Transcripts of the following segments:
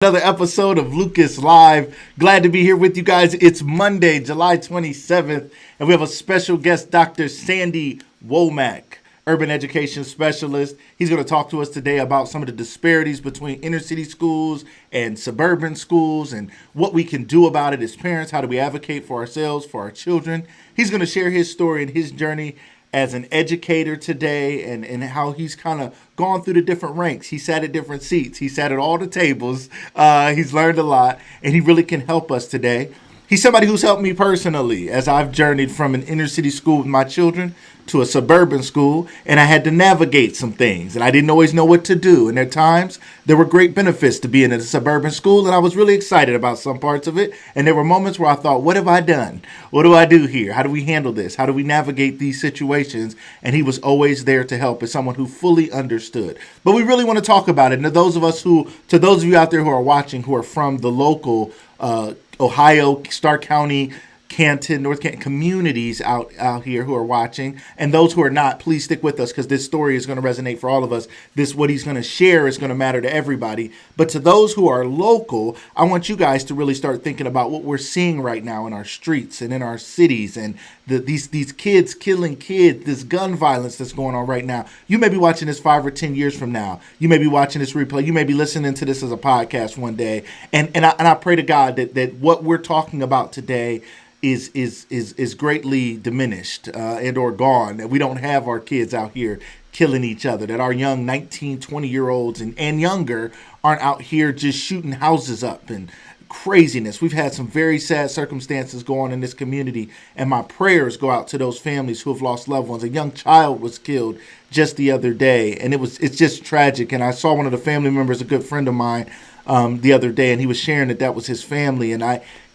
Another episode of Lucas Live. Glad to be here with you guys. It's Monday, July 27th, and we have a special guest, Dr. Sandy Womack, urban education specialist. He's going to talk to us today about some of the disparities between inner city schools and suburban schools and what we can do about it as parents. How do we advocate for ourselves, for our children? He's going to share his story and his journey as an educator today and how he's kind of gone through the different ranks. He sat at different seats. He sat at all the tables. He's learned a lot, and he really can help us today. He's somebody who's helped me personally as I've journeyed from an inner city school with my children to a suburban school, and I had to navigate some things, and I didn't always know what to do. And at times, there were great benefits to being in a suburban school, and I was really excited about some parts of it. And there were moments where I thought, what have I done? What do I do here? How do we handle this? How do we navigate these situations? And he was always there to help as someone who fully understood. But we really want to talk about it. And to those of you out there who are watching, who are from the local Ohio, Stark County, Canton, North Canton communities out here who are watching, and those who are not, please stick with us because this story is going to resonate for all of us. What he's going to share is going to matter to everybody. But to those who are local, I want you guys to really start thinking about what we're seeing right now in our streets and in our cities, and these kids killing kids, this gun violence that's going on right now. You may be watching this 5 or 10 years from now. You may be watching this replay. You may be listening to this as a podcast one day. And I pray to God that what we're talking about today is greatly diminished and or gone, that we don't have our kids out here killing each other, that our young 19, 20-year-olds and younger aren't out here just shooting houses up and craziness. We've had some very sad circumstances go on in this community, and my prayers go out to those families who have lost loved ones. A young child was killed just the other day, and it's just tragic. And I saw one of the family members, a good friend of mine, the other day, and he was sharing that was his family. And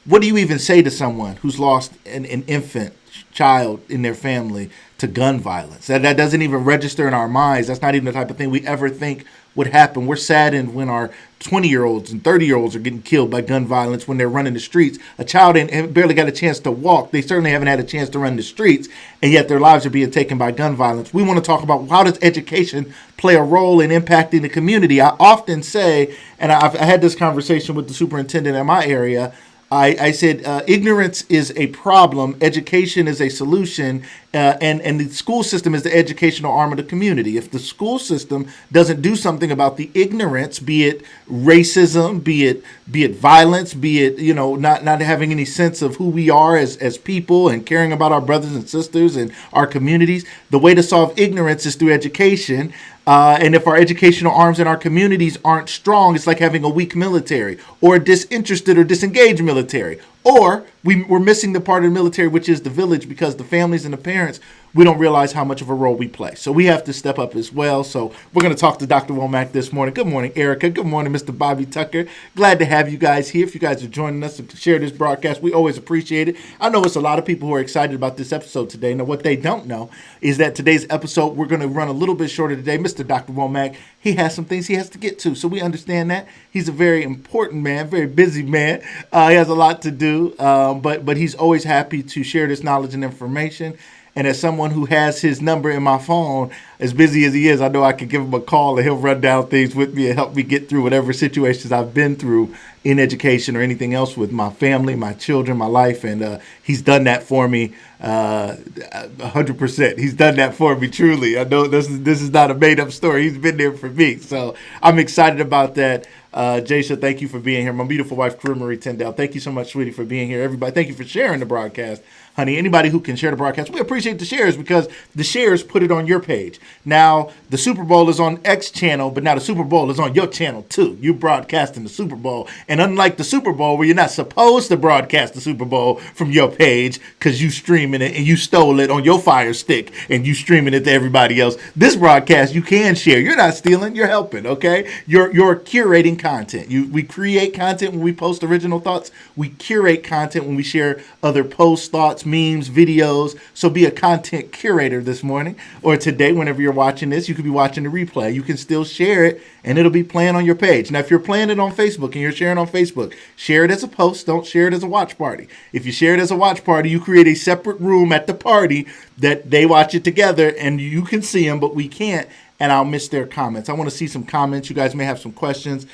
what do you even say to someone who's lost an infant child in their family to gun violence? That doesn't even register in our minds. That's not even the type of thing we ever think would happen. We're saddened when our 20-year-olds and 30-year-olds are getting killed by gun violence when they're running the streets. A child ain't barely got a chance to walk. They certainly haven't had a chance to run the streets, and yet their lives are being taken by gun violence. We want to talk about how does education play a role in impacting the community. I often say, and I had this conversation with the superintendent in my area, I said ignorance is a problem, education is a solution, and the school system is the educational arm of the community. If the school system doesn't do something about the ignorance, be it racism, be it violence, be it not having any sense of who we are as people and caring about our brothers and sisters and our communities, the way to solve ignorance is through education. And if our educational arms in our communities aren't strong, it's like having a weak military or a disinterested or disengaged military. Or we're missing the part of the military, which is the village, because the families and the parents, we don't realize how much of a role we play. So we have to step up as well. So we're going to talk to Dr. Womack this morning. Good morning, Erica. Good morning, Mr. Bobby Tucker. Glad to have you guys here. If you guys are joining us to share this broadcast, we always appreciate it. I know it's a lot of people who are excited about this episode today. Now, what they don't know is that today's episode, we're going to run a little bit shorter today. Mr. Dr. Womack, he has some things he has to get to. So we understand that. He's a very important man, very busy man. He has a lot to do, but he's always happy to share this knowledge and information. And as someone who has his number in my phone, as busy as he is, I know I can give him a call and he'll run down things with me and help me get through whatever situations I've been through in education or anything else with my family, my children, my life. And he's done that for me 100%. He's done that for me, truly. I know this is not a made-up story. He's been there for me. So I'm excited about that. Jaisha, thank you for being here. My beautiful wife, Career Marie Tyndale, thank you so much, sweetie, for being here. Everybody, thank you for sharing the broadcast. Honey, anybody who can share the broadcast, we appreciate the shares because the shares put it on your page. Now, the Super Bowl is on X channel, but now the Super Bowl is on your channel too. You're broadcasting the Super Bowl. And unlike the Super Bowl, where you're not supposed to broadcast the Super Bowl from your page because you streaming it and you stole it on your Fire Stick and you streaming it to everybody else, this broadcast you can share. You're not stealing, you're helping, okay? You're curating content. We create content when we post original thoughts. We curate content when we share other posts, thoughts, memes, videos. So be a content curator this morning or today, whenever you're watching this. You could be watching the replay. You can still share it and it'll be playing on your page. Now, if you're playing it on Facebook and you're sharing on Facebook, share it as a post. Don't share it as a watch party. If you share it as a watch party, you create a separate room at the party that they watch it together and you can see them, but we can't. And I'll miss their comments. I want to see some comments. You guys may have some questions.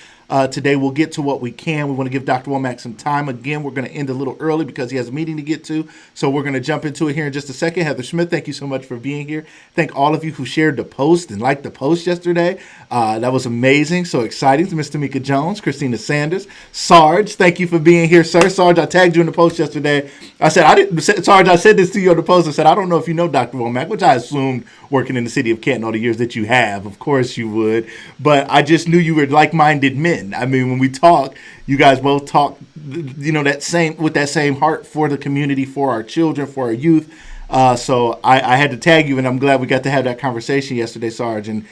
today. We'll get to what we can. We want to give Dr. Womack some time. Again, we're going to end a little early because he has a meeting to get to. So we're going to jump into it here in just a second. Heather Smith, thank you so much for being here. Thank all of you who shared the post and liked the post yesterday. That was amazing. So exciting. To Miss Tamika Jones, Christina Sanders, Sarge, thank you for being here, sir. Sarge, I tagged you in the post yesterday. I said, Sarge, I said this to you on the post. I said, I don't know if you know Dr. Womack, which I assumed working in the city of Canton all the years that you have. Of course you would. But I just knew you were like-minded men. I mean, when we talk, you guys both talk, that same heart for the community, for our children, for our youth. So I had to tag you, and I'm glad we got to have that conversation yesterday, Sarge. And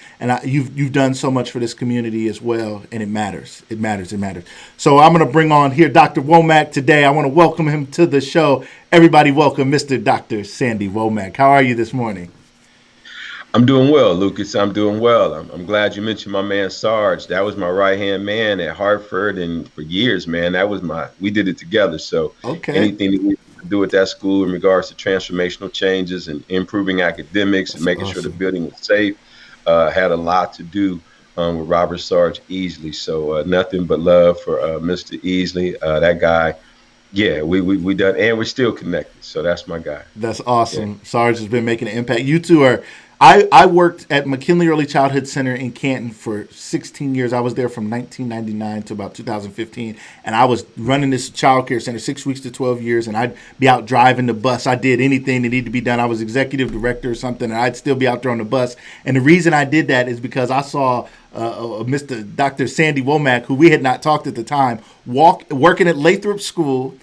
you've done so much for this community as well, and it matters. It matters. It matters. So I'm going to bring on here Dr. Womack today. I want to welcome him to the show. Everybody welcome Mr. Dr. Sandy Womack. How are you this morning? I'm doing well, Lucas. I'm doing well. I'm glad you mentioned my man Sarge. That was my right-hand man at Hartford, and for years, man, we did it together. So anything that we do at that school in regards to transformational changes and improving academics and making sure the building was safe, had a lot to do with Robert Sarge Easley. So nothing but love for Mr. Easley, that guy. Yeah, we done, and we're still connected. So that's my guy. That's awesome. Yeah. Sarge has been making an impact. You two are. I worked at McKinley Early Childhood Center in Canton for 16 years. I was there from 1999 to about 2015, and I was running this child care center 6 weeks to 12 years, and I'd be out driving the bus. I did anything that needed to be done. I was executive director or something, and I'd still be out there on the bus. And the reason I did that is because I saw Mr. Dr. Sandy Womack, who we had not talked at the time, working at Lathrop School.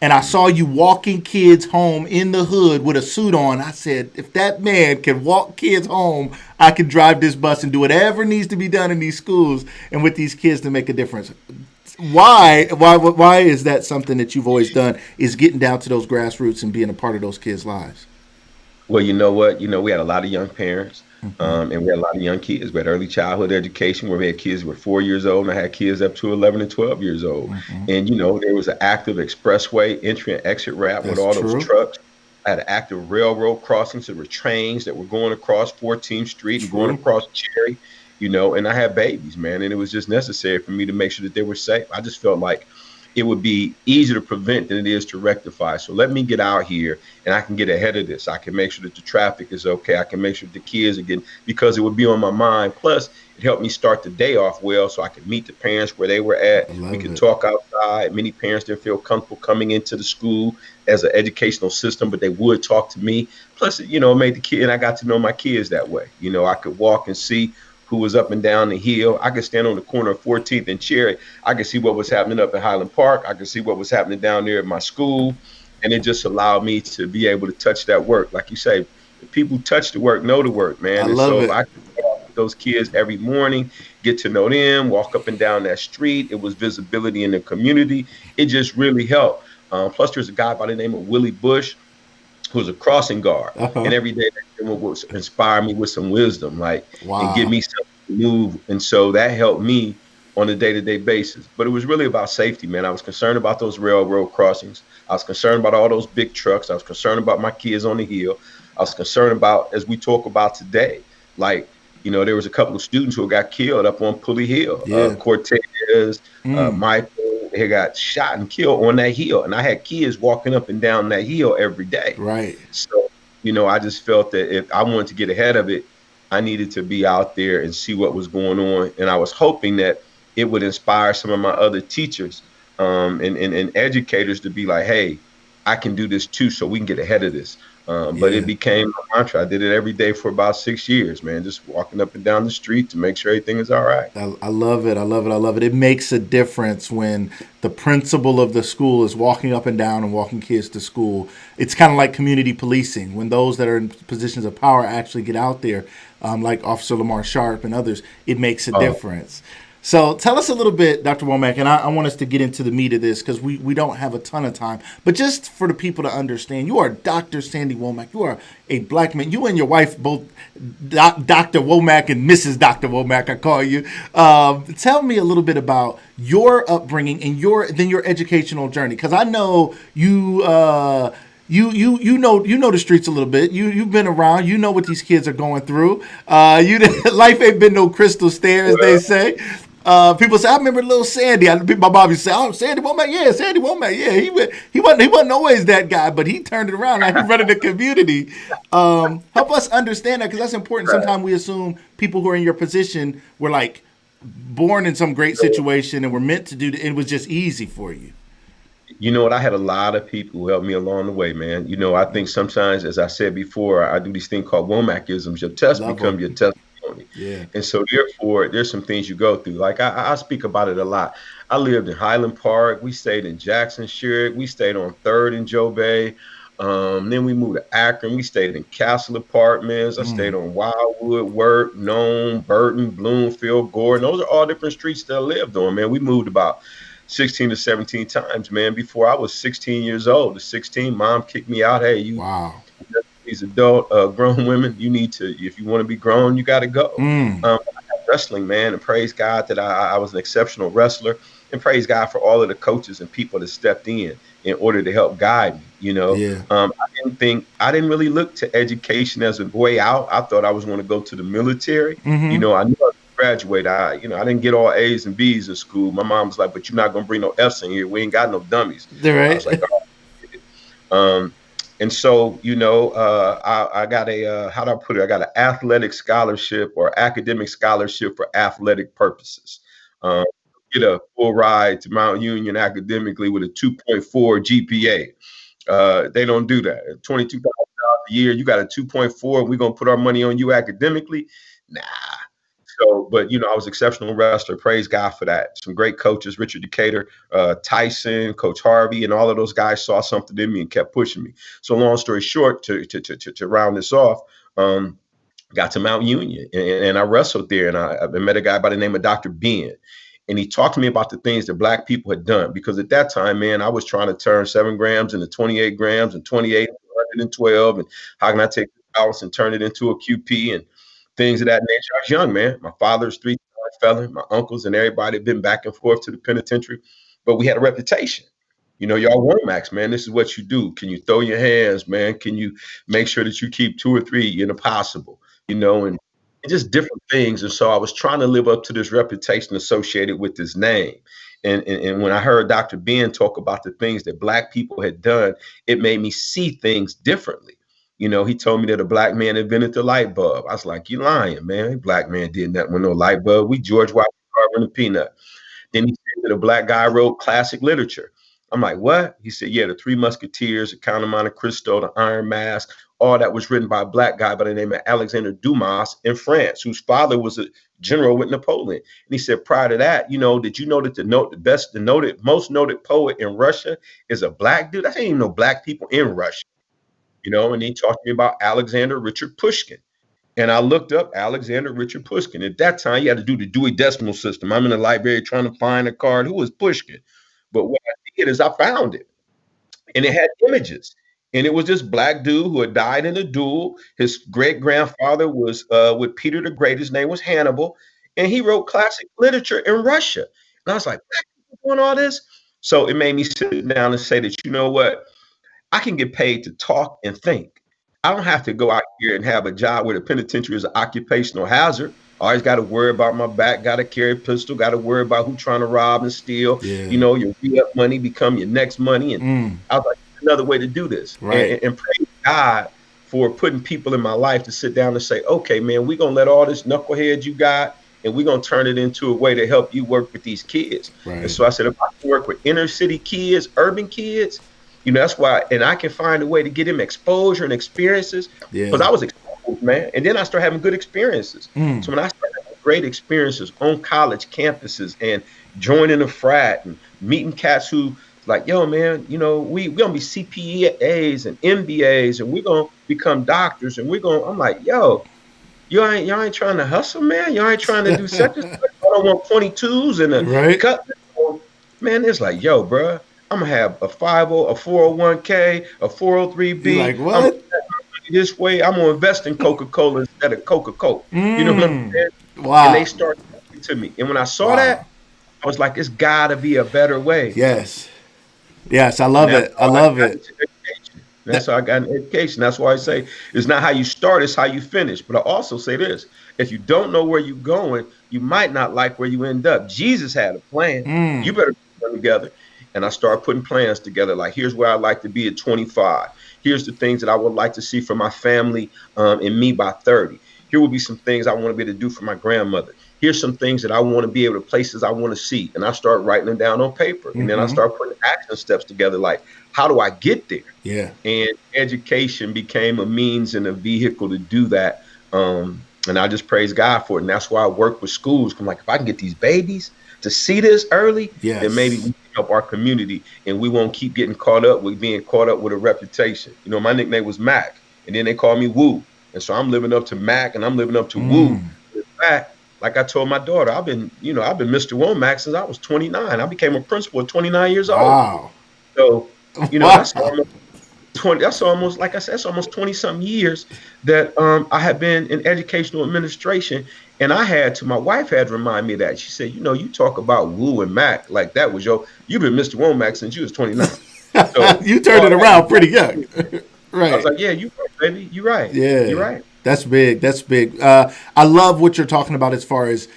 And I saw you walking kids home in the hood with a suit on. I said, if that man can walk kids home, I can drive this bus and do whatever needs to be done in these schools and with these kids to make a difference. Why is that something that you've always done, is getting down to those grassroots and being a part of those kids' lives? Well, you know what? We had a lot of young parents. And we had a lot of young kids. We had early childhood education where we had kids who were 4 years old, and I had kids up to 11 and 12 years old. And, there was an active expressway entry and exit route with all those trucks. I had an active railroad crossings. There were trains that were going across 14th Street and going across Cherry, and I had babies, man. And it was just necessary for me to make sure that they were safe. I just felt like it would be easier to prevent than it is to rectify. So let me get out here and I can get ahead of this. I can make sure that the traffic is okay. I can make sure that the kids are getting, because it would be on my mind. Plus, it helped me start the day off well so I could meet the parents where they were at. We could talk outside. Many parents didn't feel comfortable coming into the school as an educational system, but they would talk to me. Plus, it made the kid, and I got to know my kids that way. I could walk and see who was up and down the hill. I could stand on the corner of 14th and Cherry. I could see what was happening up in Highland Park. I could see what was happening down there at my school. And it just allowed me to be able to touch that work. Like you say, the people who touch the work know the work, man. I could talk with those kids every morning, get to know them, walk up and down that street. It was visibility in the community. It just really helped. Plus, there's a guy by the name of Willie Bush, who's a crossing guard, and every day that would inspire me with some wisdom, and give me something to move. And so that helped me on a day-to-day basis. But it was really about safety, man. I was concerned about those railroad crossings. I was concerned about all those big trucks. I was concerned about my kids on the hill. I was concerned about, as we talk about today, there was a couple of students who got killed up on Pulley Hill. Cortez, Michael, they got shot and killed on that hill. And I had kids walking up and down that hill every day. Right. So, I just felt that if I wanted to get ahead of it, I needed to be out there and see what was going on. And I was hoping that it would inspire some of my other teachers and educators to be like, hey, I can do this too, so we can get ahead of this. But it became a mantra. I did it every day for about 6 years, man, just walking up and down the street to make sure everything is all right. I love it. I love it. I love it. It makes a difference when the principal of the school is walking up and down and walking kids to school. It's kind of like community policing. When those that are in positions of power actually get out there, like Officer Lamar Sharp and others, it makes a difference. So tell us a little bit, Dr. Womack, and I want us to get into the meat of this because we don't have a ton of time. But just for the people to understand, you are Dr. Sandy Womack. You are a black man. You and your wife both Dr. Womack and Mrs. Dr. Womack, I call you. Tell me a little bit about your upbringing and your educational journey, because I know you. You know the streets a little bit. You've been around. You know what these kids are going through. Life ain't been no crystal stair, as they say. People say, I remember little Sandy. My mom used to say, oh, Sandy Womack, yeah, Sandy Womack, yeah. He wasn't always that guy, but he turned it around. Now he's running the community. Help us understand that because that's important. Right. Sometimes we assume people who are in your position were like born in some great situation and were meant to do it. It was just easy for you. You know what? I had a lot of people who helped me along the way, man. I think sometimes, as I said before, I do these things called Womackisms. Your test Love become them. your testimony. Yeah. And so therefore, there's some things you go through. Like I speak about it a lot. I lived in Highland Park. We stayed in Jackson Sherrick. We stayed on 3rd and Joe Bay. Then we moved to Akron. We stayed in Castle Apartments. I stayed on Wildwood, Wirt, Nome, Burton, Bloomfield, Gordon. Those are all different streets that I lived on, man. We moved about 16 to 17 times, man, before I was 16 years old. At 16, mom kicked me out. Hey, Wow. these adult grown women, you need to, if you want to be grown, you got to go. Mm. Wrestling, man, and praise God that I was an exceptional wrestler, and praise God for all of the coaches and people that stepped in order to help guide me. Yeah. I didn't really look to education as a way out. I thought I was going to go to the military. Mm-hmm. I knew I was graduate. I didn't get all A's and B's in school. My mom was like, but you're not going to bring no F's in here. We ain't got no dummies. They're I right. was like, and so, I got how do I put it? I got an athletic scholarship or academic scholarship for athletic purposes. Um, get a full ride to Mount Union academically with a 2.4 GPA. They don't do that. $22,000 a year, you got a 2.4. We're gonna put our money on you academically. Nah. So, but I was exceptional wrestler. Praise God for that. Some great coaches, Richard Decatur, Tyson, Coach Harvey, and all of those guys saw something in me and kept pushing me. So, long story short, to round this off, got to Mount Union and I wrestled there, and I met a guy by the name of Dr. Ben. And he talked to me about the things that Black people had done, because at that time, man, I was trying to turn 7 grams into 28 grams and 28 into 112. And how can I take the house and turn it into a QP and things of that nature? I was young, man. My father's 3-time felon, my uncles and everybody had been back and forth to the penitentiary, but we had a reputation. Y'all Womax, man, this is what you do. Can you throw your hands, man? Can you make sure that you keep 2 or 3 in a possible, and just different things. And so I was trying to live up to this reputation associated with this name. And when I heard Dr. Ben talk about the things that Black people had done, it made me see things differently. He told me that a Black man invented the light bulb. I was like, you lying, man. Black man did nothing with no light bulb. We George Washington Carver and a peanut. Then he said that a Black guy wrote classic literature. I'm like, what? He said, yeah, the Three Musketeers, the Count of Monte Cristo, the Iron Mask, all that was written by a Black guy by the name of Alexander Dumas in France, whose father was a general with Napoleon. And he said, prior to that, did you know that most noted poet in Russia is a Black dude? I didn't even know Black people in Russia, and he talked to me about Alexander Richard Pushkin. And I looked up Alexander Richard Pushkin. At that time, you had to do the Dewey Decimal System. I'm in the library trying to find a card. Who was Pushkin? But what I did is I found it, and it had images. And it was this Black dude who had died in a duel. His great grandfather was with Peter the Great. His name was Hannibal. And he wrote classic literature in Russia. And I was like, Black people doing all this? So it made me sit down and say that, you know what? I can get paid to talk and think. I don't have to go out here and have a job where the penitentiary is an occupational hazard. I always got to worry about my back, got to carry a pistol, got to worry about who trying to rob and steal. Yeah. Your re-up money become your next money. And I was like, another way to do this. Right. And praise God for putting people in my life to sit down and say, okay, man, we're going to let all this knucklehead you got, and we're going to turn it into a way to help you work with these kids. Right. And so I said, if I can work with inner city kids, urban kids, that's why, and I can find a way to get them exposure and experiences, because I was exposed, man. And then I started having good experiences. So when I started having great experiences on college campuses and joining a frat and meeting cats who like, yo, man, we gonna be CPAs and MBAs, and we're gonna become doctors, and I'm like, yo, y'all ain't trying to hustle, man. Y'all ain't trying to do such and such. I don't want 22s and a cut. Man, it's like, yo, bro, I'm gonna have a 50, a 401k, a 403b. You're like, what? I'm this way. I'm gonna invest in Coca-Cola instead of Coca-Cola. You know what I'm saying? Wow. And they started talking to me, and when I saw that, I was like, it's gotta be a better way. Yes, I love it. I love it. That's how I got an education. That's why I say it's not how you start, it's how you finish. But I also say this: If you don't know where you're going, you might not like where you end up. Jesus had a plan. You better put them together. And I started putting plans together. Like, here's where I'd like to be at 25. Here's the things that I would like to see from my family and me by 30. Here will be some things I want to be able to do for my grandmother. Here's some things that I want to be able to, places I want to see. And I start writing them down on paper. And then I start putting action steps together. Like, how do I get there? Yeah. And education became a means and a vehicle to do that. And I just praise God for it. And that's why I work with schools. I'm like, if I can get these babies to see this early, then maybe we Yes. can help our community and we won't keep getting caught up with being caught up with a reputation. You know, my nickname was Mac, and then they call me Woo. And so I'm living up to Mac and I'm living up to Woo. In fact, like I told my daughter, I've been Mr. Womack since I was 29. I became a principal at 29 years old. Wow. So, that's Wow. almost 20, that's almost, like I said, that's almost 20 something years that I have been in educational administration. And my wife had to remind me of that. She said, you talk about Woo and Mac like that was you've been Mr. Womack since you was 29. So You turned all it that around pretty is, young. I was Right. like, yeah, you right, baby. You're right. You're Yeah, right. that's big. That's big. I love what you're talking about as far as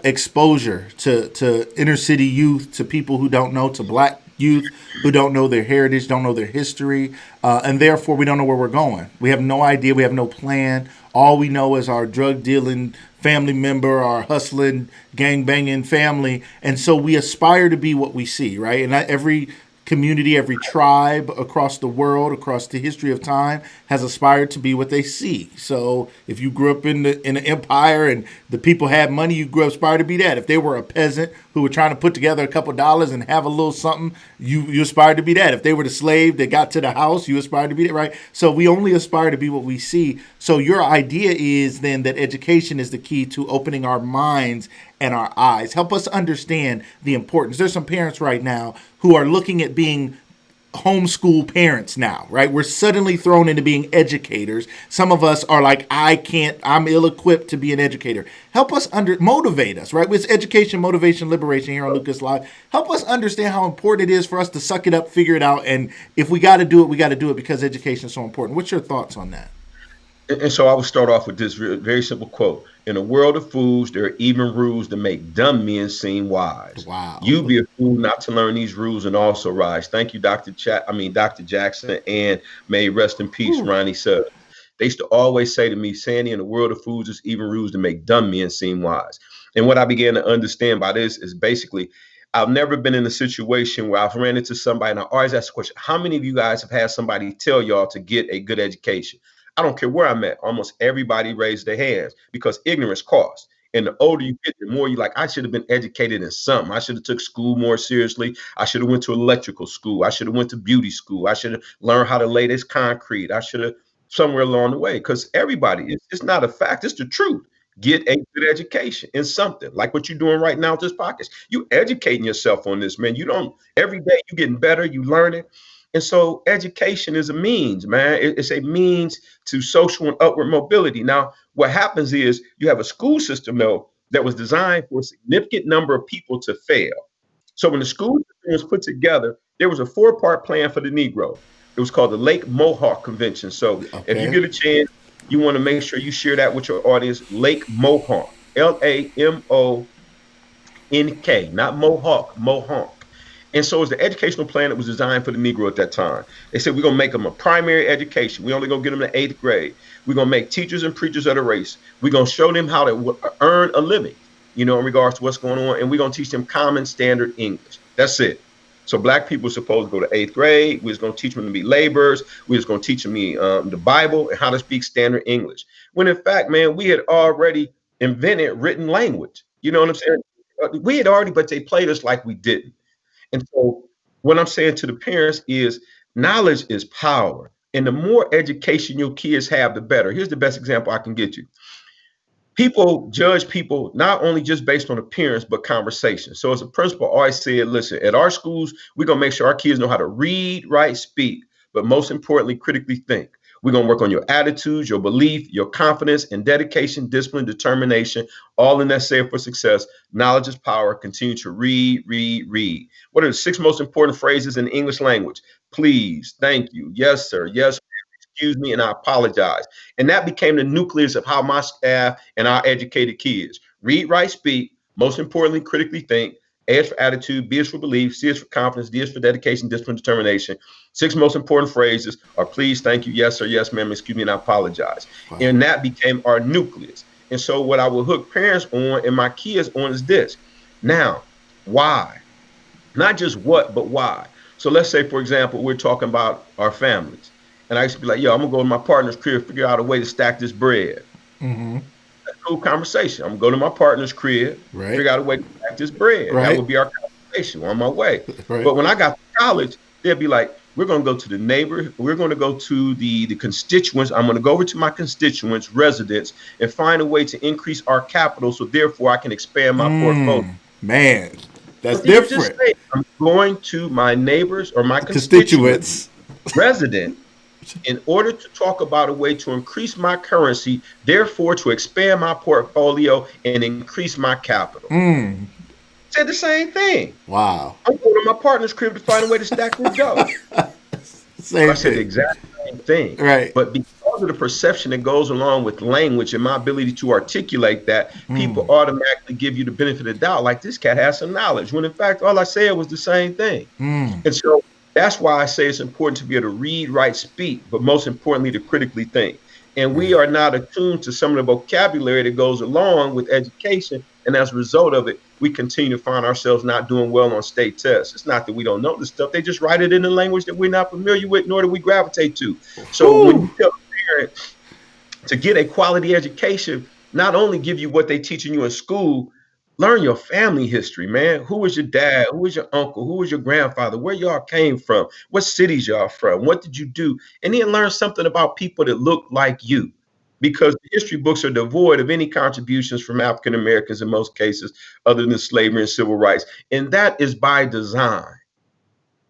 exposure to inner city youth, to people who don't know, to black youth who don't know their heritage, don't know their history, and therefore we don't know where we're going. We have no idea. We have no plan. All we know is our drug dealing family member, our hustling, gang banging family, and so we aspire to be what we see, right? And not every community, every tribe across the world, across the history of time, has aspired to be what they see. So if you grew up in an empire and the people had money, you grew up aspired to be that. If they were a peasant who were trying to put together a couple dollars and have a little something, you aspired to be that. If they were the slave that got to the house, you aspired to be that, right? So we only aspire to be what we see. So your idea is then that education is the key to opening our minds and our eyes. Help us understand the importance. There's some parents right now who are looking at being homeschool parents now, right? We're suddenly thrown into being educators. Some of us are like, I can't, I'm ill equipped to be an educator. Help us motivate us, right? It's education, motivation, liberation here on Lucas Live. Help us understand how important it is for us to suck it up, figure it out. And if we got to do it, we got to do it because education is so important. What's your thoughts on that? And so I would start off with this very simple quote. In a world of fools, there are even rules that make dumb men seem wise. Wow. You be a fool not to learn these rules and also rise. Thank you, Dr. Jackson, and may rest in peace, Whew. Ronnie Suggs. They used to always say to me, Sandy, in a world of fools, there's even rules that make dumb men seem wise. And what I began to understand by this is basically, I've never been in a situation where I've ran into somebody and I always ask the question, how many of you guys have had somebody tell y'all to get a good education? I don't care where I'm at. Almost everybody raised their hands because ignorance costs. And the older you get, the more you like, I should have been educated in something. I should have took school more seriously. I should have went to electrical school. I should have went to beauty school. I should have learned how to lay this concrete. I should have somewhere along the way. Because everybody, it's not a fact, it's the truth. Get a good education in something like what you're doing right now with this podcast. You educating yourself on this, man. You don't every day you getting better, you learning. And so education is a means, man. It's a means to social and upward mobility. Now, what happens is you have a school system, though, that was designed for a significant number of people to fail. So when the school system was put together, there was a four-part plan for the Negro. It was called the Lake Mohawk Convention. So if you Okay. get a chance, you want to make sure you share that with your audience. Lake Mohawk, Lamonk, not Mohawk, Mohawk. And so it's the educational plan that was designed for the Negro at that time. They said, we're going to make them a primary education. We're only going to get them to eighth grade. We're going to make teachers and preachers of the race. We're going to show them how to earn a living, in regards to what's going on. And we're going to teach them common standard English. That's it. So black people are supposed to go to eighth grade. We're just going to teach them to be laborers. We're just going to teach them the Bible and how to speak standard English. When in fact, man, we had already invented written language. You know what I'm saying? We had already, but they played us like we didn't. And so what I'm saying to the parents is knowledge is power. And the more education your kids have, the better. Here's the best example I can get you. People judge people not only just based on appearance, but conversation. So as a principal always said, listen, at our schools, we're going to make sure our kids know how to read, write, speak, but most importantly, critically think. We're going to work on your attitudes, your belief, your confidence, and dedication, discipline, determination, all in necessary for success. Knowledge is power. Continue to read, read, read. What are the six most important phrases in the English language? Please, thank you, yes, sir, yes, excuse me, and I apologize. And that became the nucleus of how my staff and our educated kids read, write, speak, most importantly, critically think. A is for attitude, B is for belief, C is for confidence, D is for dedication, discipline, determination. 6 most important phrases are please, thank you, yes, sir, yes, ma'am, excuse me, and I apologize. Wow. And that became our nucleus. And so what I will hook parents on and my kids on is this. Now, why? Not just what, but why. So let's say, for example, we're talking about our families. And I used to be like, yo, I'm going to go to my partner's crib, figure out a way to stack this bread. Mm-hmm. That's a cool conversation. I'm going to go to my partner's crib, Right. figure out a way to stack this bread. Right. That would be our conversation on my way. Right. But when I got to college, they'd be like, we're going to go to the neighbor. We're going to go to the constituents. I'm going to go over to my constituents, residents, and find a way to increase our capital. So therefore, I can expand my portfolio. Man, that's What did you just different. say? I'm going to my neighbors or my Constituents. resident in order to talk about a way to increase my currency, therefore to expand my portfolio and increase my capital. Said the same thing. Wow. I'm going to my partner's crib to find a way to stack this dough. Same I said thing. the exact same thing. Right. But because of the perception that goes along with language and my ability to articulate that, people automatically give you the benefit of the doubt, like this cat has some knowledge, when in fact, all I said was the same thing. And so that's why I say it's important to be able to read, write, speak, but most importantly, to critically think. And we are not attuned to some of the vocabulary that goes along with education. And as a result of it, we continue to find ourselves not doing well on state tests. It's not that we don't know this stuff. They just write it in a language that we're not familiar with, nor do we gravitate to. So when you tell a parent to get a quality education, not only give you what they teaching you in school, learn your family history, man. Who was your dad? Who was your uncle? Who was your grandfather? Where y'all came from? What cities y'all from? What did you do? And then learn something about people that look like you. Because the history books are devoid of any contributions from African Americans in most cases, other than slavery and civil rights. And that is by design.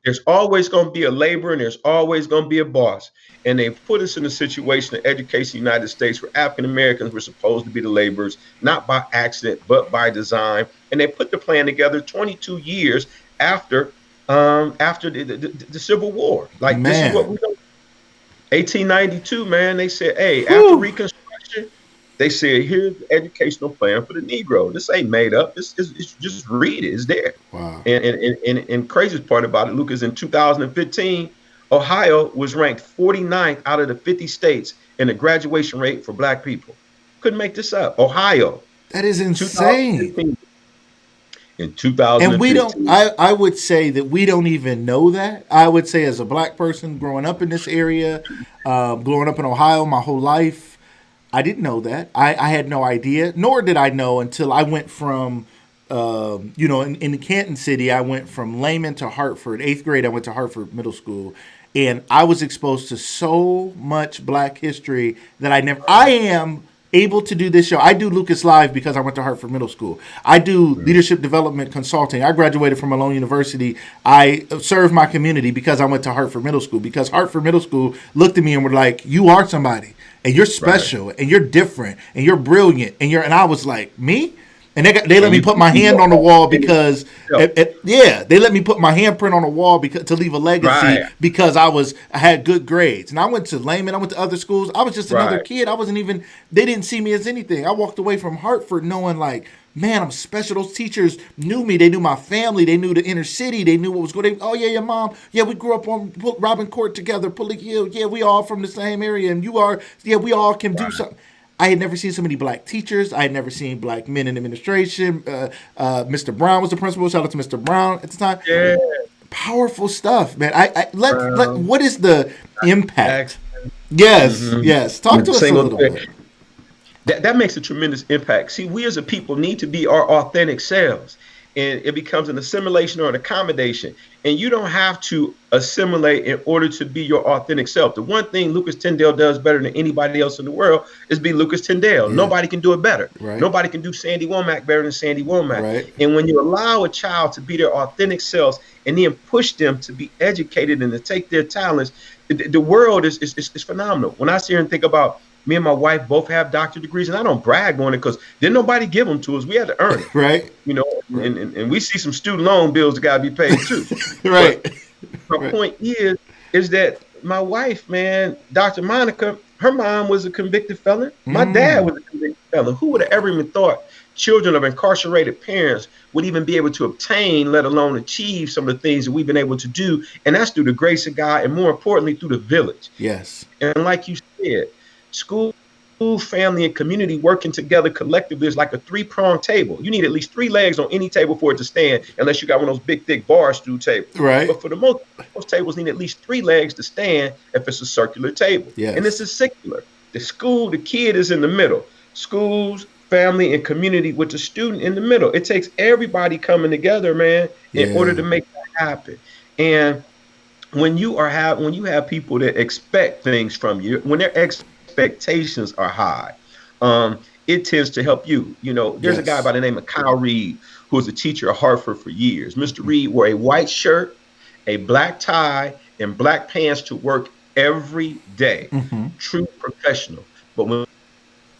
There's always going to be a laborer and there's always going to be a boss. And they put us in a situation of education in the United States where African Americans were supposed to be the laborers, not by accident, but by design. And they put the plan together 22 years after the Civil War. Like, Man. This is what we know. 1892, man, they said, hey, after Reconstruction, they said, here's the educational plan for the Negro. This ain't made up. It's just read it. It's there. Wow. And craziest part about it, Lucas, in 2015, Ohio was ranked 49th out of the 50 states in the graduation rate for Black people. Couldn't make this up. Ohio. That is insane. In 2015. And we don't, I would say that we don't even know that. I would say as a Black person growing up in this area, growing up in Ohio my whole life, I didn't know that. I had no idea, nor did I know until I went from, in Canton City, I went from Layman to Hartford. 8th grade, I went to Hartford Middle School. And I was exposed to so much Black history that I am able to do this show. I do Lucas Live because I went to Hartford Middle School. I do leadership development consulting. I graduated from Malone University. I served my community because I went to Hartford Middle School, because Hartford Middle School looked at me and were like, you are somebody and you're special and you're different and you're brilliant. And I was like, me? And they let me put my hand on the wall because, they let me put my handprint on the wall because to leave a legacy because I had good grades. And I went to Layman, I went to other schools. I was just another kid. I wasn't even, they didn't see me as anything. I walked away from Hartford knowing like, man, I'm special. Those teachers knew me. They knew my family. They knew the inner city. They knew what was going on. Oh, yeah, your mom. Yeah, we grew up on Robin Court together, Pullick Hill. Yeah, we all from the same area. And you are, we all can do something. I had never seen so many Black teachers. I had never seen Black men in administration. Mr. Brown was the principal. Shout out to Mr. Brown at the time. Yeah. Powerful stuff, man. What is the impact? Yes. Talk to us a little bit. That makes a tremendous impact. See, we as a people need to be our authentic selves. And it becomes an assimilation or an accommodation. And you don't have to assimilate in order to be your authentic self. The one thing Lucas Tyndale does better than anybody else in the world is be Lucas Tyndale. Yeah. Nobody can do it better. Right. Nobody can do Sandy Womack better than Sandy Womack. Right. And when you allow a child to be their authentic selves and then push them to be educated and to take their talents, the world is phenomenal. When I sit here and think about me and my wife both have doctorate degrees, and I don't brag on it because didn't nobody give them to us. We had to earn it. Right. And we see some student loan bills that got to be paid too. Right. But my point is that my wife, man, Dr. Monica, her mom was a convicted felon. My dad Mm, was a convicted felon. Who would have ever even thought children of incarcerated parents would even be able to obtain, let alone achieve some of the things that we've been able to do? And that's through the grace of God, and more importantly, through the village. yes. And like you said, school, family, and community working together collectively is like a three-pronged table. You need at least three legs on any table for it to stand, unless you got one of those big, thick bar stool tables. Right. But for the most tables need at least three legs to stand if it's a circular table. And this Yes. is circular. The school, the kid is in the middle. Schools, family, and community with the student in the middle. It takes everybody coming together, man, in order Yeah. to make that happen. And when you have people that expect things from you, when their expectations are high, it tends to help you. You know, there's a guy by Yes. the name of Kyle Reed who was a teacher at Hartford for years. Mr. Reed wore a white shirt, a black tie, and black pants to work every day. Mm-hmm. True professional. But when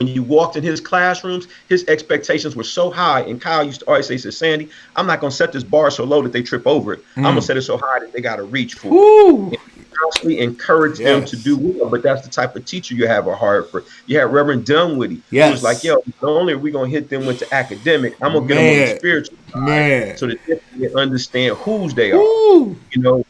you walked in his classrooms, his expectations were so high. And Kyle used to always say, says, Sandy, I'm not going to set this bar so low that they trip over it. I'm going to Mm. set it so high that they got to reach for it. Woo. And constantly encourage them to do Yes. well. But that's the type of teacher you have at Hartford. You have Reverend Dunwoody, who was like, yo, Yes. not only are we going to hit them with the academic, I'm going to get them on the Man. spiritual side Man. so that they can understand whose they are. Woo. You know,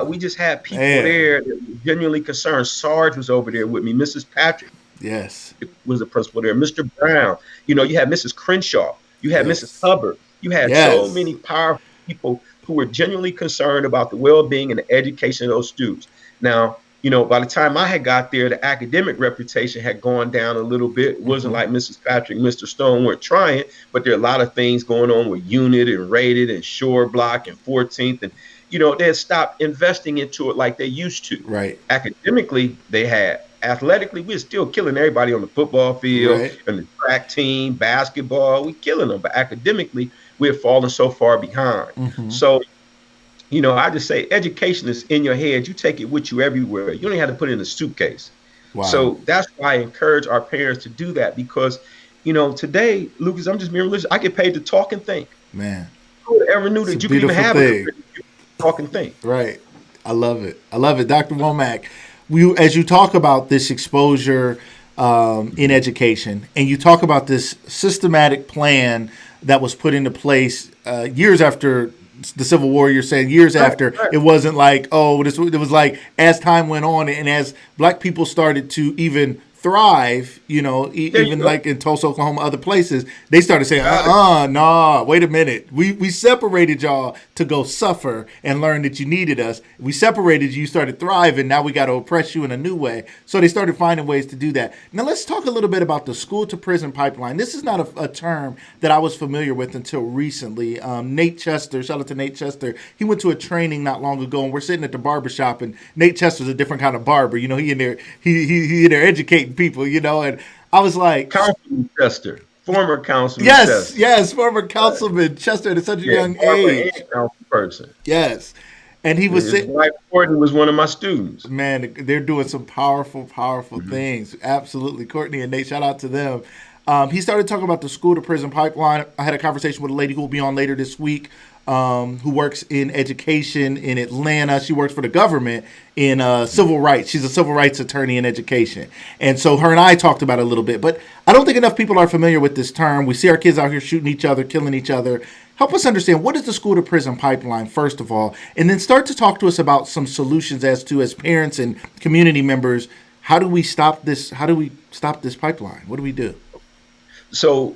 we just had people Man. there that were genuinely concerned. Sarge was over there with me. Mrs. Patrick Yes. was the principal there. Mr. Brown, you know, you had Mrs. Crenshaw, you had Mrs. Yes. Hubbard, you had so Yes. many powerful people who were genuinely concerned about the well-being and the education of those students. Now, you know, by the time I had got there, the academic reputation had gone down a little bit. It wasn't Mm-hmm. like Mrs. Patrick, Mr. Stone weren't trying, but there are a lot of things going on with Unit and Rated and Shore Block and 14th. And, you know, they had stopped investing into it like they used to. Right. Academically, they had. Athletically, we're still killing everybody on the football field Right. and the track team, basketball. We're killing them. But academically, we're falling so far behind. Mm-hmm. So, you know, I just say education is in your head. You take it with you everywhere. You don't have to put it in a suitcase. Wow. So that's why I encourage our parents to do that because, you know, today, Lucas, I'm just being religious. I get paid to talk and think. Man. Who would ever knew It's a that you could even beautiful have a thing. career if you talk and think? Right. I love it. I love it. Dr. Womack, as you talk about this exposure in education, and you talk about this systematic plan that was put into place years after the Civil War, you're saying years Right, after, right. it wasn't like, oh, this, it was like as time went on and as black people started to even thrive, you know, There you even go. like in Tulsa, Oklahoma, other places, they started saying, Got it. nah, wait a minute. We separated y'all to go suffer and learn that you needed us. We separated you, started thriving. Now we got to oppress you in a new way. So they started finding ways to do that. Now let's talk a little bit about the school to prison pipeline. This is not a term that I was familiar with until recently. Nate Chester, shout out to Nate Chester. He went to a training not long ago, and we're sitting at the barber shop, and Nate Chester's a different kind of barber. You know, he in there, he in there educating people. You know, and I was like, Councilman Chester, former Councilman yes, Chester. yes, former Right. councilman Chester at such a Yeah, young barber and age. council person. Yes, and he was His sitting. wife Courtney was one of my students. Man, they're doing some powerful, powerful Mhm. things. Absolutely, Courtney and Nate. Shout out to them. He started talking about the school to prison pipeline. I had a conversation with a lady who will be on later this week, who works in education in Atlanta. She works for the government in civil rights. She's a civil rights attorney in education. And so her and I talked about it a little bit. But I don't think enough people are familiar with this term. We see our kids out here shooting each other, killing each other. Help us understand, what is the school to prison pipeline, first of all, and then start to talk to us about some solutions as to, as parents and community members, how do we stop this? How do we stop this pipeline? What do we do? So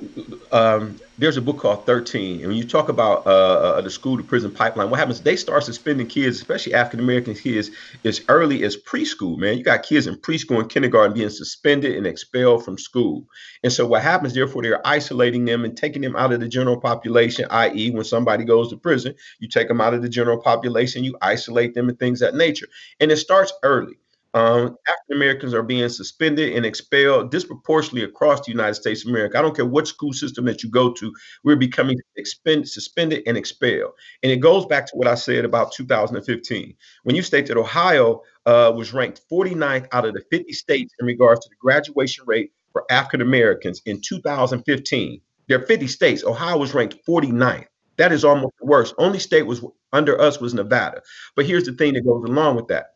there's a book called 13, and when you talk about the school to prison pipeline, what happens? They start suspending kids, especially African American kids, as early as preschool. Man, you got kids in preschool and kindergarten being suspended and expelled from school. And so what happens? Therefore, they're isolating them and taking them out of the general population. I.e., when somebody goes to prison, you take them out of the general population, you isolate them, and things of that nature. And it starts early. African Americans are being suspended and expelled disproportionately across the United States of America. I don't care what school system that you go to, we're becoming suspended and expelled. And it goes back to what I said about 2015. When you state that Ohio was ranked 49th out of the 50 states in regards to the graduation rate for African Americans in 2015. There are 50 states. Ohio was ranked 49th. That is almost the worst. Only state was under us was Nevada. But here's the thing that goes along with that.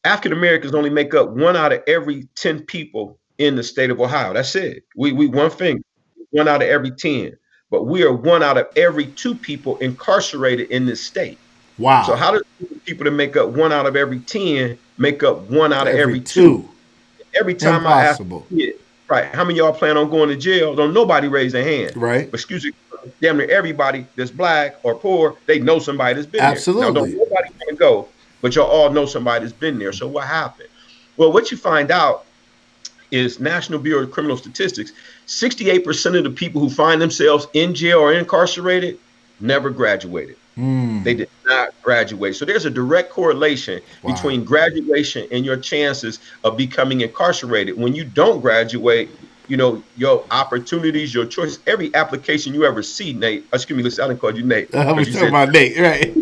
African Americans only make up 1 out of every 10 people in the state of Ohio. That's it. We one finger, 1 out of every 10. But we are 1 out of every 2 people incarcerated in this state. So Wow. how does people that make up 1 out of every 10 make up one out of Every every two? two. Every time I ask Impossible. a kid, right, how many of y'all plan on going to jail? Don't nobody raise their hand. Right? But excuse me, damn near everybody that's black or poor, they know somebody that's been there. Now, don't Absolutely. nobody want to go, but y'all all know somebody that's been there. So what happened? Well, what you find out is National Bureau of Criminal Statistics, 68% of the people who find themselves in jail or incarcerated never graduated. They did not graduate. So there's a direct correlation Wow. between graduation and your chances of becoming incarcerated. When you don't graduate, your opportunities, your choices, every application you ever see, Nate, excuse me, listen, I didn't call you Nate We because you talking said about Nate, right?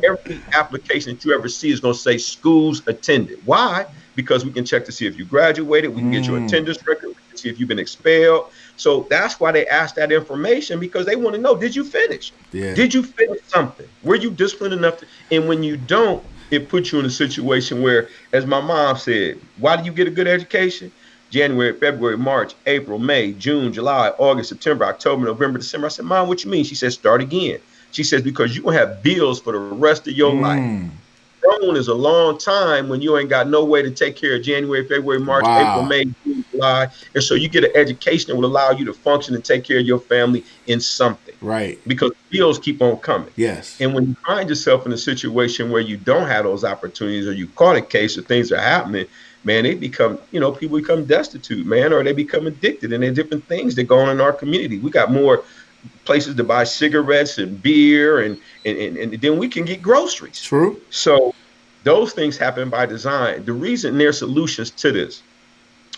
every application that you ever see is going to say schools attended. Why? Because we can check to see if you graduated, we can get your attendance record, we can see if you've been expelled. So that's why they ask that information, because they want to know, did you finish? Yeah. Did you finish something? Were you disciplined enough to? And when you don't, it puts you in a situation where, as my mom said, why do you get a good education? January, February, March, April, May, June, July, August, September, October, November, December. I said, Mom, what you mean? She said, start again. She says, because you're going to have bills for the rest of your life. Grown is a long time when you ain't got no way to take care of January, February, March, April, Wow. May, June, July. And so you get an education that will allow you to function and take care of your family in something, Right. because bills keep on coming. Yes. And when you find yourself in a situation where you don't have those opportunities, or you caught a case or things are happening, man, they become, people become destitute, man, or they become addicted. And there are different things that go on in our community. We got more places to buy cigarettes and beer, and then we can get groceries. True. So those things happen by design. The reason there's solutions to this,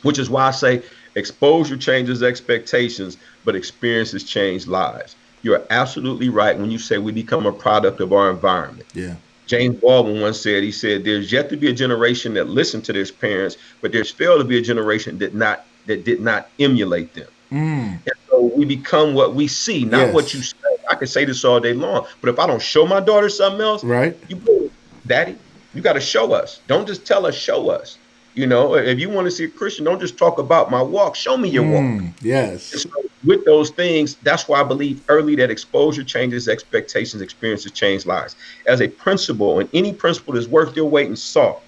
which is why I say exposure changes expectations, but experiences change lives. You're absolutely right when you say we become a product of our environment. Yeah. James Baldwin once said, he said, there's yet to be a generation that listened to their parents, but there's failed to be a generation that did not emulate them. And so we become what we see, not what you Yes. say. I can say this all day long, but if I don't show my daughter something else, Right. you, daddy, you got to show us. Don't just tell us, show us. If you want to see a Christian, don't just talk about my walk. Show me your walk. And Yes. so with those things, that's why I believe early that exposure changes expectations, experiences change lives. As a principal, and any principal that's worth their weight in salt,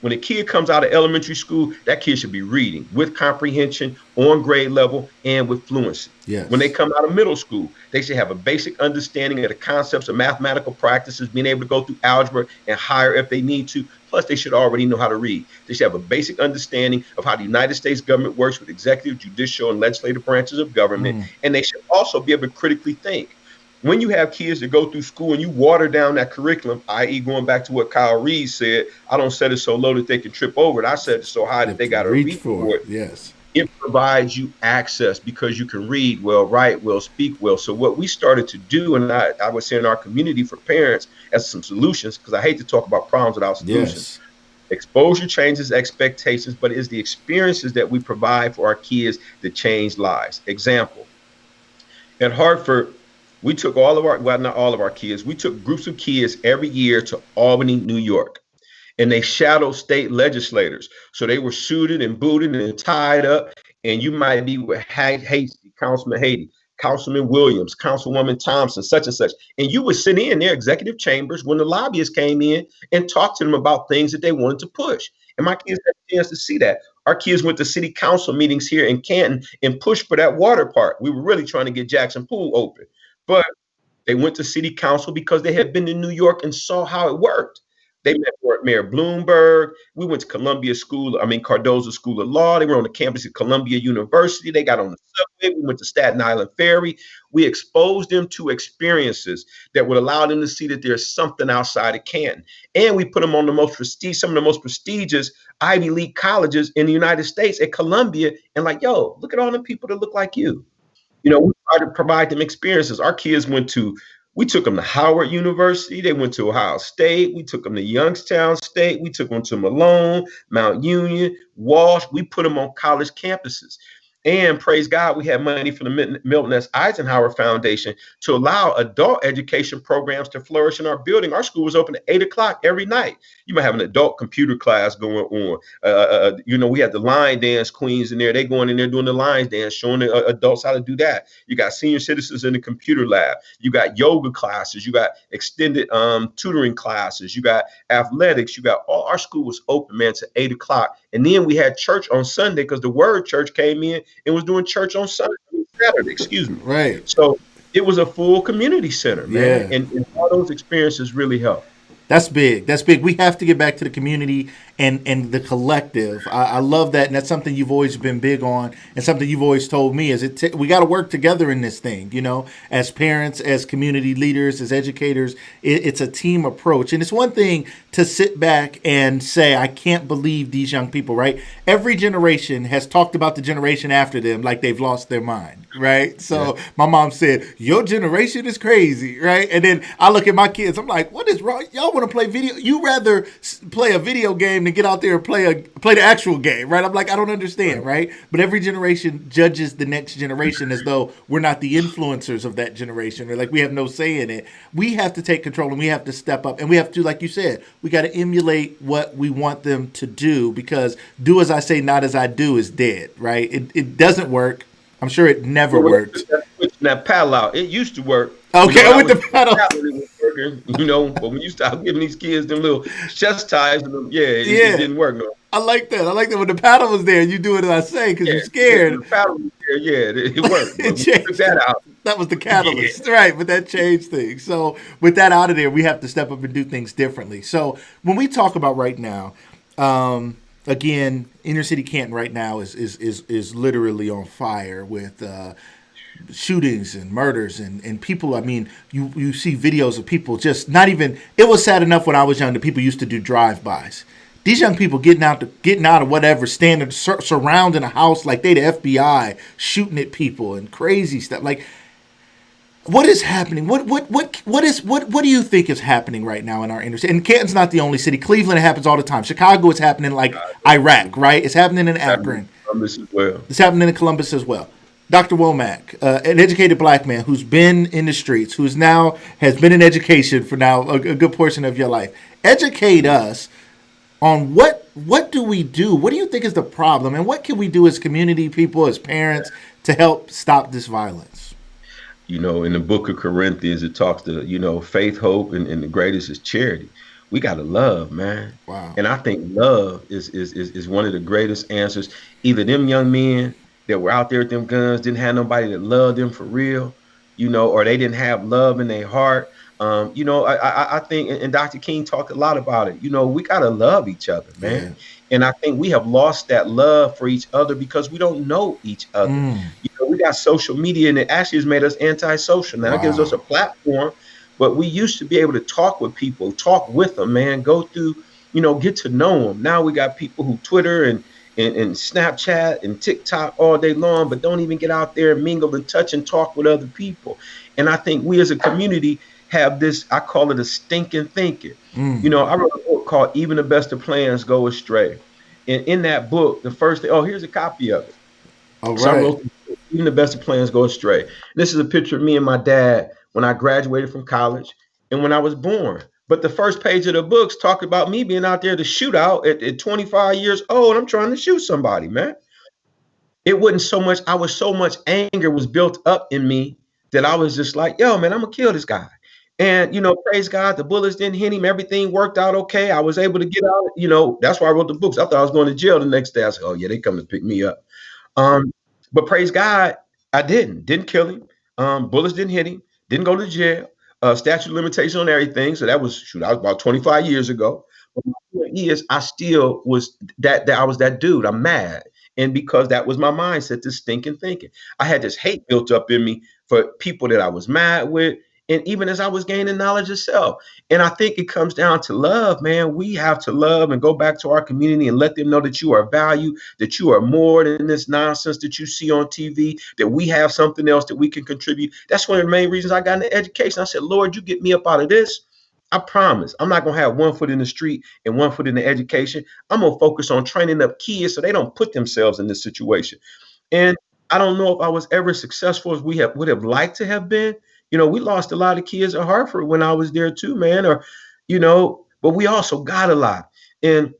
when a kid comes out of elementary school, that kid should be reading with comprehension on grade level and with fluency. When they Yes. come out of middle school, they should have a basic understanding of the concepts of mathematical practices, being able to go through algebra and higher if they need to. Plus, they should already know how to read. They should have a basic understanding of how the United States government works with executive, judicial, and legislative branches of government. And they should also be able to critically think. When you have kids that go through school and you water down that curriculum, i.e., going back to what Kyle Reed said, I don't set it so low that they can trip over it. I set it so high You that have they to got to reach reach for for it. it. Yes. It provides you access because you can read well, write well, speak well. So what we started to do, and I would say in our community for parents as some solutions, because I hate to talk about problems without solutions. Yes. Exposure changes expectations, but it's the experiences that we provide for our kids that change lives. Example, at Hartford, we took well, not all of our kids, we took groups of kids every year to Albany, New York, and they shadowed state legislators. So they were suited and booted and tied up, and you might be with Hasty, Councilman Haiti, Councilman Williams, Councilwoman Thompson, such and such. And you would sit in their executive chambers when the lobbyists came in and talk to them about things that they wanted to push. And my kids had a chance to see that. Our kids went to city council meetings here in Canton and pushed for that water park. We were really trying to get Jackson Pool open. But they went to city council because they had been to New York and saw how it worked. They met Mayor Bloomberg. We went to Cardozo School of Law. They were on the campus at Columbia University. They got on the subway. We went to Staten Island Ferry. We exposed them to experiences that would allow them to see that there's something outside of Canton. And we put them on some of the most prestigious Ivy League colleges in the United States at Columbia. And like, yo, look at all the people that look like you. We try to provide them experiences. We took them to Howard University. They went to Ohio State. We took them to Youngstown State. We took them to Malone, Mount Union, Walsh. We put them on college campuses. And praise God, we had money from the Milton S. Eisenhower Foundation to allow adult education programs to flourish in our building. Our school was open at 8 o'clock every night. You might have an adult computer class going on. We had the line dance queens in there. They going in there doing the line dance, showing the adults how to do that. You got senior citizens in the computer lab. You got yoga classes. You got extended tutoring classes. You got athletics. You got all our school was open, man, to 8 o'clock. And then we had church on Sunday because the word church came in and was doing church on Sunday, Saturday, excuse me. Right. So it was a full community center, man. Yeah. And all those experiences really helped. That's big. That's big. We have to get back to the community and the collective. I love that, and that's something you've always been big on, and something you've always told me is we got to work together in this thing. As parents, as community leaders, as educators, it's a team approach, and it's one thing to sit back and say, "I can't believe these young people." Right? Every generation has talked about the generation after them like they've lost their mind. Right? So my mom said, "Your generation is crazy." Right? And then I look at my kids. I'm like, "What is wrong? Y'all want to play video? You rather play a video game than get out there and play the actual game, right?" I'm like, I don't understand, right? But every generation judges the next generation as though we're not the influencers of that generation, or like we have no say in it. We have to take control, and we have to step up, and we have to, like you said, we got to emulate what we want them to do, because do as I say, not as I do is dead, right? It doesn't work. I'm sure it never worked. That paddle out, it used to work. Okay, with the paddle. But when you start giving these kids them little chest ties, it didn't work. No. I like that. I like that when the paddle was there, you do it as I say because you're scared. The paddle was there, it worked. It changed. That out. That was the catalyst, right? But that changed things. So with that out of there, we have to step up and do things differently. So when we talk about right now, again, inner city Canton right now is literally on fire with shootings and murders and people. I mean, you see videos of people just not even. It was sad enough when I was young that people used to do drive-bys. These young people getting out of whatever, standing surrounding a house like they the FBI, shooting at people and crazy stuff. Like, what is happening? What do you think is happening right now in our inner city? And Canton's not the only city. Cleveland, it happens all the time. Chicago, it's happening like Iraq, right? It's happening in Akron. Columbus as well. It's happening in Columbus as well. Dr. Womack, an educated black man who's been in the streets, who's now has been in education for now a good portion of your life. Educate us on what do we do? What do you think is the problem? And what can we do as community people, as parents, to help stop this violence? In the book of Corinthians, it talks to, faith, hope, and the greatest is charity. We got to love, man. Wow. And I think love is one of the greatest answers. Either them young men that were out there with them guns didn't have nobody that loved them for real, or they didn't have love in their heart. I think, and Dr. King talked a lot about it. We got to love each other, man. Yeah. And I think we have lost that love for each other because we don't know each other. We got social media, and it actually has made us antisocial. Now it gives us a platform, but we used to be able to talk with people, talk with them, man, go through, get to know them. Now we got people who Twitter and Snapchat and TikTok all day long, but don't even get out there and mingle and touch and talk with other people. And I think we as a community have this, I call it a stinking thinking. I wrote a book called Even the Best of Plans Go Astray. And in that book, the first thing, here's a copy of it. All So I right. wrote, Even the Best of Plans Go Astray. And this is a picture of me and my dad when I graduated from college and when I was born. But the first page of the books talk about me being out there to shoot out at 25 years old. I'm trying to shoot somebody, man. It wasn't so much, so much anger was built up in me that I was just like, yo, man, I'm gonna kill this guy. And praise God, the bullets didn't hit him. Everything worked out okay. I was able to get out. That's why I wrote the books. I thought I was going to jail the next day. I said, oh yeah, they come to pick me up. But praise God, I didn't kill him. Bullets didn't hit him. Didn't go to jail. Statute of limitation on everything. So that was about 25 years ago. But my point is, I still was that I was that dude. I'm mad. And because that was my mindset, this stinking thinking. I had this hate built up in me for people that I was mad with. And even as I was gaining knowledge of self. And I think it comes down to love, man. We have to love and go back to our community and let them know that you are valued, that you are more than this nonsense that you see on TV, that we have something else that we can contribute. That's one of the main reasons I got into education. I said, Lord, you get me up out of this. I promise I'm not going to have one foot in the street and one foot in the education. I'm going to focus on training up kids so they don't put themselves in this situation. And I don't know if I was ever successful as we would have liked to have been. We lost a lot of kids at Hartford when I was there too, man. But we also got a lot. And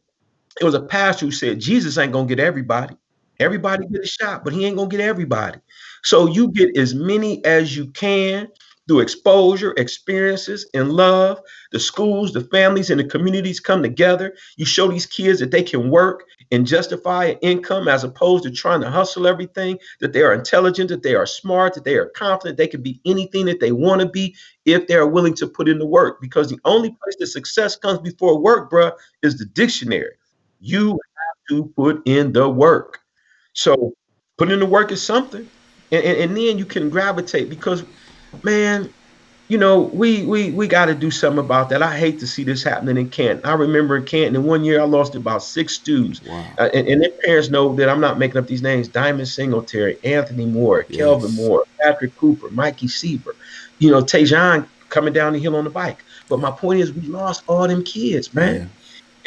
it was a pastor who said Jesus ain't gonna get everybody. Everybody get a shot, but he ain't gonna get everybody. So you get as many as you can through exposure, experiences, and love. The schools, the families, and the communities come together. You show these kids that they can work and justify an income as opposed to trying to hustle everything, that they are intelligent, that they are smart, that they are confident, they can be anything that they want to be if they are willing to put in the work. Because the only place that success comes before work, bruh, is the dictionary. You have to put in the work. So put in the work is something. And then you can gravitate because, man, we got to do something about that. I hate to see this happening in Canton. I remember in Canton, in one year, I lost about 6 students. Wow. And their parents know that I'm not making up these names. Diamond Singletary, Anthony Moore, Kelvin Yes. Moore, Patrick Cooper, Mikey Sieber, Tajon coming down the hill on the bike. But my point is, we lost all them kids, man. Yeah.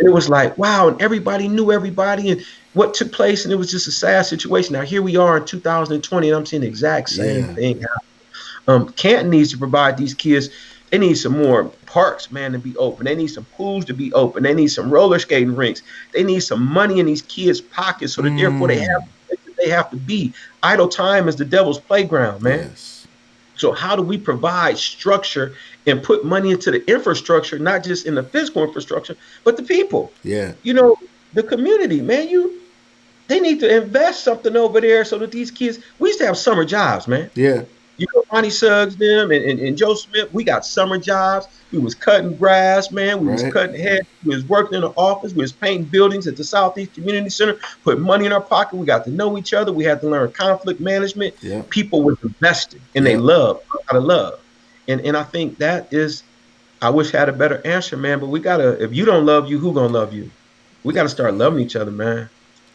And it was like, wow, and everybody knew everybody and what took place, and it was just a sad situation. Now here we are in 2020, and I'm seeing the exact same Yeah. thing. Canton needs to provide these kids. They need some more parks, man, to be open. They need some pools to be open. They need some roller skating rinks. They need some money in these kids' pockets so that therefore Mm. they have to be. Idle time is the devil's playground, man. Yes. So how do we provide structure and put money into the infrastructure, not just in the physical infrastructure, but the people? Yeah. You know, the community, man. They need to invest something over there so that these kids. We used to have summer jobs, man. Yeah. Ronnie Suggs, them, and Joe Smith, we got summer jobs. We was cutting grass, man. We was Right. cutting heads. We was working in the office. We was painting buildings at the Southeast Community Center, put money in our pocket. We got to know each other. We had to learn conflict management. Yeah. People were invested, and they Yeah. love, out of love. And I think that is, I wish I had a better answer, man. But we gotta, if you don't love you, who gonna love you? We gotta start loving each other, man.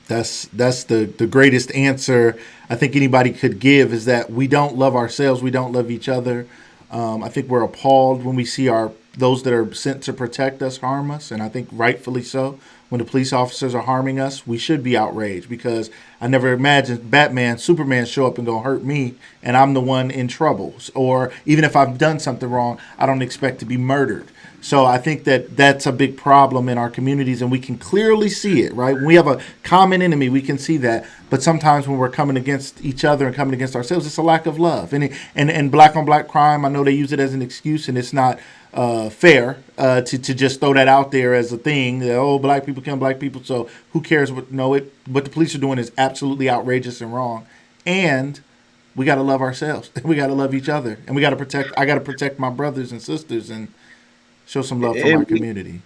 That's the greatest answer I think anybody could give is that we don't love ourselves, we don't love each other. I think we're appalled when we see our those that are sent to protect us harm us, and I think rightfully so. When the police officers are harming us, we should be outraged because I never imagined Batman, Superman show up and go hurt me, and I'm the one in trouble. Or even if I've done something wrong, I don't expect to be murdered. So I think that that's a big problem in our communities, and we can clearly see it, right? When we have a common enemy, we can see that. But sometimes when we're coming against each other and coming against ourselves, it's a lack of love. And black on black crime, I know they use it as an excuse, and it's not fair to just throw that out there as a thing. That, oh, black people kill black people, so who cares? What the police are doing is absolutely outrageous and wrong. And we got to love ourselves. We got to love each other, and we got to protect. I got to protect my brothers and sisters and show some love for my And, community.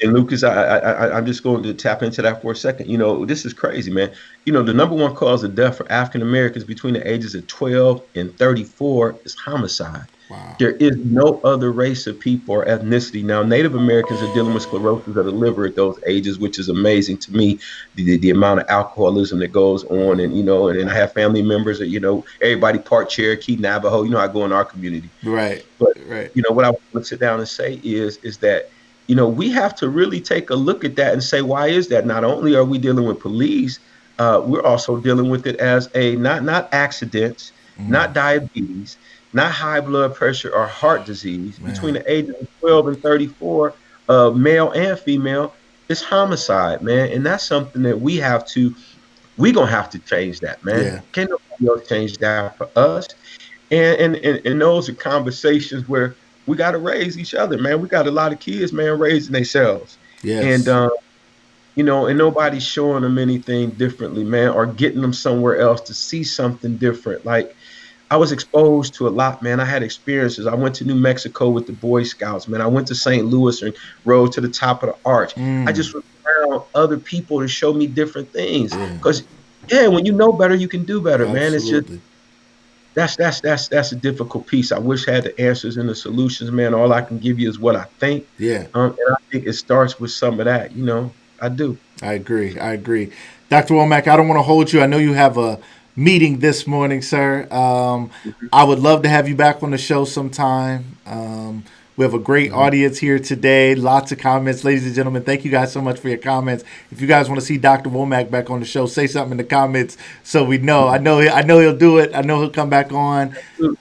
and Lucas, I'm just going to tap into that for a second. This is crazy, man. The number one cause of death for African Americans between the ages of 12 and 34 is homicide. Wow. There is no other race of people or ethnicity. Now, Native Americans are dealing with sclerosis of the liver at those ages, which is amazing to me. The amount of alcoholism that goes on, and I have family members that everybody part Cherokee, Navajo. I go in our community. Right. But Right. what I want to sit down and say is that we have to really take a look at that and say, why is that? Not only are we dealing with police, we're also dealing with it as a not accidents, Mm, not diabetes, not high blood pressure or heart disease between man. the ages of 12 and 34, male and female. It's homicide, man, and that's something that we gonna have to change that, man. Yeah. Can't nobody else change that for us. And those are conversations where we got to raise each other, man. We got a lot of kids, man, raising themselves, and Yes. and nobody's showing them anything differently, man, or getting them somewhere else to see something different. Like I was exposed to a lot, man. I had experiences. I went to New Mexico with the Boy Scouts, man. I went to St. Louis and rode to the top of the arch. I Mm, just was around other people to show me different things, yeah. because yeah, when you know better, you can do better, man. It's just Absolutely. that's a difficult piece. I wish I had the answers and the solutions, man. All I can give you is what I think, Yeah. and I think it starts with some of that. I do. I agree. I agree. Dr. Womack, I don't want to hold you. I know you have a meeting this morning, sir. Mhm. I would love to have you back on the show sometime. We have a great audience here today. Lots of comments. Ladies and gentlemen, thank you guys so much for your comments. If you guys want to see Dr. Womack back on the show, say something in the comments so we know. I know he'll do it. I know he'll come back on. You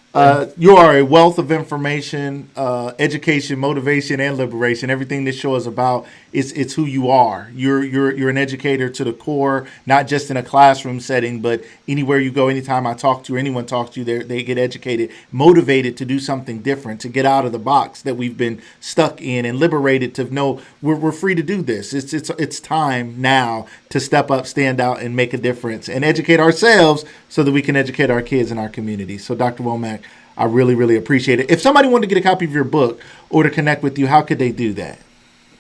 are a wealth of information, education, motivation, and liberation. Everything this show is about, it's who you are. You're an educator to the core, not just in a classroom setting, but anywhere you go. Anytime I talk to you, or anyone talks to you, they get educated, motivated to do something different, to get out of the box that we've been stuck in, and liberated to know we're free to do this. It's time now to step up, stand out, and make a difference, and educate ourselves so that we can educate our kids in our community. So, Dr. Womack, I really, really appreciate it. If somebody wanted to get a copy of your book or to connect with you, how could they do that?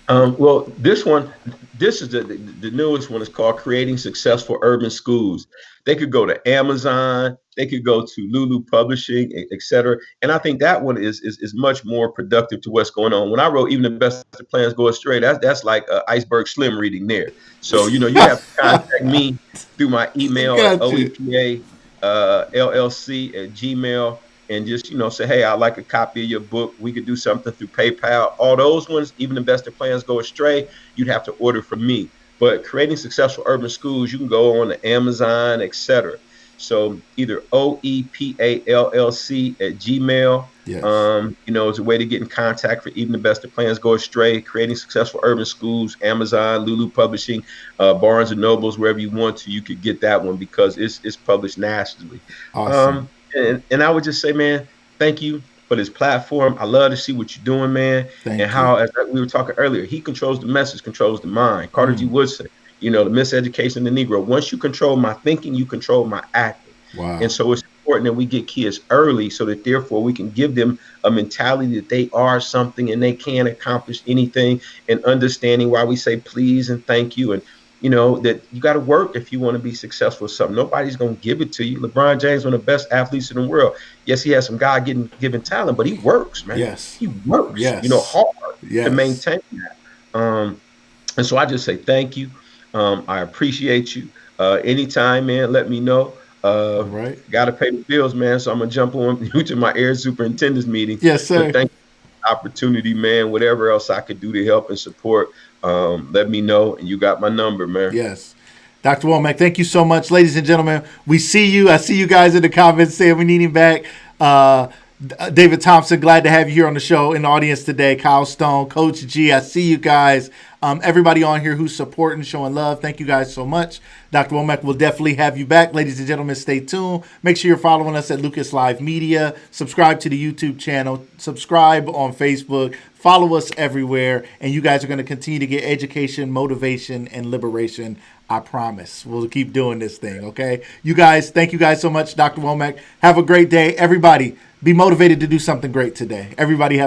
Well, this is the newest one. Is called Creating Successful Urban Schools. They could go to Amazon, they could go to Lulu Publishing, et cetera. And I think that one is much more productive to what's going on. When I wrote Even the Best Plans Go Astray, that's like Iceberg Slim reading there. So, you have to contact me through my email at oepa llc@gmail, and just say, hey, I'd like a copy of your book. We could do something through PayPal. All those ones, Even the Best of Plans Go Astray, you'd have to order from me. But Creating Successful Urban Schools, you can go on to Amazon, etc. So either oepallc@gmail. Yes. It's a way to get in contact for Even the Best of Plans Go Astray, Creating Successful Urban Schools, Amazon, Lulu Publishing, Barnes and Nobles, wherever you want to, you could get that one because it's published nationally. Awesome. And I would just say, man, thank you for this platform. I love to see what you're doing, man. Thank and how, as we were talking earlier, he controls the message, controls the mind. Carter G. Woodson, the miseducation of the Negro. Once you control my thinking, you control my acting. Wow. And so it's important that we get kids early so that therefore we can give them a mentality that they are something and they can accomplish anything, and understanding why we say please and thank you, and that you got to work if you want to be successful with something. Nobody's going to give it to you. LeBron James, one of the best athletes in the world. Yes, he has some God-given talent, but he works, man. Yes. He works, yes. Hard yes. to maintain that. And so I just say thank you. I appreciate you. Anytime, man, let me know. Right. Got to pay the bills, man. So I'm going to jump on you to my air superintendent's meeting. Yes, sir. But thank you for the opportunity, man. Whatever else I could do to help and support, let me know. And you got my number, man. Yes. Dr. Womack, thank you so much. Ladies and gentlemen, we see you. I see you guys in the comments saying we need him back. David Thompson, glad to have you here on the show, in the audience today. Kyle Stone, Coach G, I see you guys. Everybody on here who's supporting, showing love, thank you guys so much. Dr. Womack will definitely have you back. Ladies and gentlemen, stay tuned. Make sure you're following us at Lucas Live Media. Subscribe to the YouTube channel. Subscribe on Facebook. Follow us everywhere. And you guys are going to continue to get education, motivation, and liberation. I promise. We'll keep doing this thing, okay? You guys, thank you guys so much. Dr. Womack, have a great day. Everybody, be motivated to do something great today. Everybody have